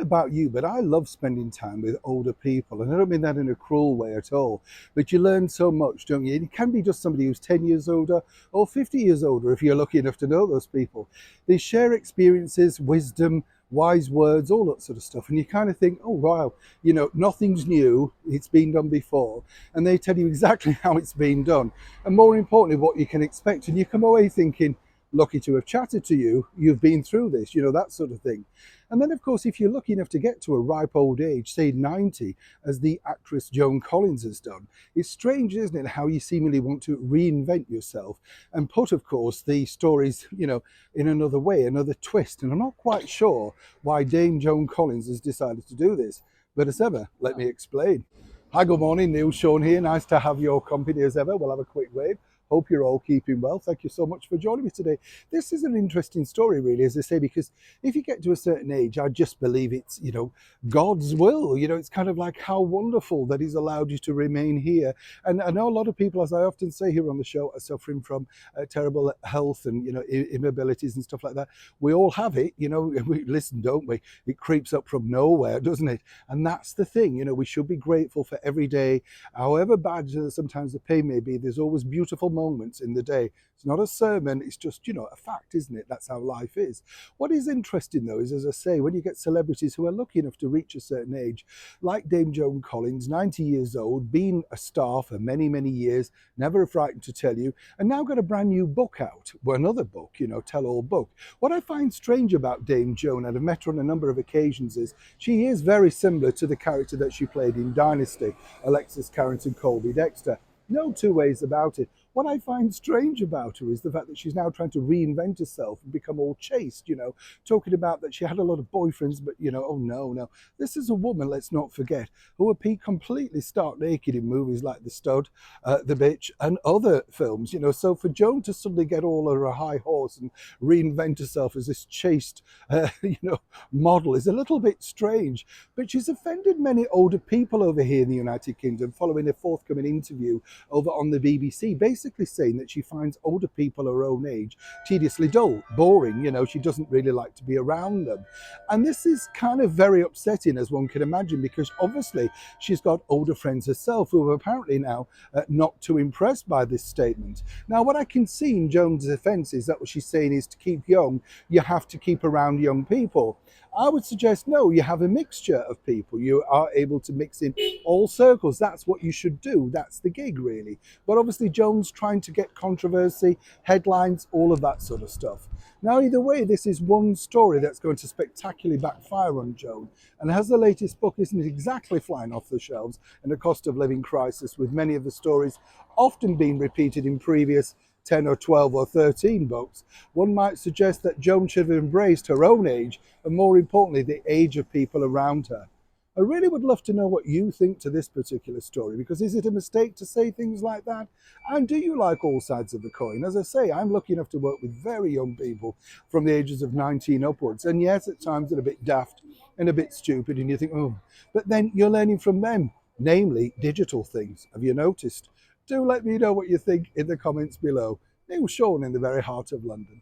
know about you, but I love spending time with older people. And I don't mean that in a cruel way at all. But you learn so much, don't you? And it can be just somebody who's 10 years older or 50 years older if you're lucky enough to know those people. They share experiences, wisdom, wise words, all that sort of stuff. And you kind of think, oh, wow, nothing's new. It's been done before. And they tell you exactly how it's been done. And more importantly, what you can expect. And you come away thinking, lucky to have chatted to you, you've been through this, that sort of thing. And then, of course, if you're lucky enough to get to a ripe old age, say 90, as the actress Joan Collins has done, it's strange, isn't it, how you seemingly want to reinvent yourself and put, of course, the stories, in another way, another twist. And I'm not quite sure why Dame Joan Collins has decided to do this. But as ever, let me explain. Hi, good morning, Neil Sean here. Nice to have your company as ever. We'll have a quick wave. Hope you're all keeping well. Thank you so much for joining me today. This is an interesting story, really, as I say, because if you get to a certain age, I just believe it's, God's will. It's kind of like how wonderful that He's allowed you to remain here. And I know a lot of people, as I often say here on the show, are suffering from terrible health and, immobilities and stuff like that. We all have it, we listen, don't we? It creeps up from nowhere, doesn't it? And that's the thing, we should be grateful for every day, however bad sometimes the pain may be. There's always beautiful moments in the day. It's not a sermon, it's just, a fact, isn't it? That's how life is. What is interesting, though, is, as I say, when you get celebrities who are lucky enough to reach a certain age, like Dame Joan Collins, 90 years old, been a star for many, many years, never frightened to tell you, and now got a brand new book out, well, another book, tell-all book. What I find strange about Dame Joan, and I've met her on a number of occasions, is she is very similar to the character that she played in Dynasty, Alexis Carrington Colby Dexter. No two ways about it. What I find strange about her is the fact that she's now trying to reinvent herself and become all chaste, talking about that she had a lot of boyfriends, but, oh, no. This is a woman, let's not forget, who appeared completely stark naked in movies like The Stud, The Bitch, and other films, So for Joan to suddenly get all over a high horse and reinvent herself as this chaste, model is a little bit strange. But she's offended many older people over here in the United Kingdom following a forthcoming interview over on the BBC, basically saying that she finds older people her own age tediously dull, boring, she doesn't really like to be around them. And this is kind of very upsetting, as one can imagine, because obviously she's got older friends herself who are apparently now not too impressed by this statement. Now, what I can see in Joan's defense is that what she's saying is to keep young, you have to keep around young people. I would suggest, no, you have a mixture of people. You are able to mix in all circles. That's what you should do. That's the gig, really. But obviously, Joan's trying to get controversy, headlines, all of that sort of stuff. Now, either way, this is one story that's going to spectacularly backfire on Joan. And as the latest book isn't exactly flying off the shelves and a cost of living crisis, with many of the stories often being repeated in previous 10 or 12 or 13 books, one might suggest that Joan should have embraced her own age and, more importantly, the age of people around her. I really would love to know what you think to this particular story, because is it a mistake to say things like that? And do you like all sides of the coin? As I say, I'm lucky enough to work with very young people from the ages of 19 upwards. And yes, at times they're a bit daft and a bit stupid, and you think, oh, but then you're learning from them, namely digital things. Have you noticed? Do let me know what you think in the comments below. Neil Sean in the very heart of London.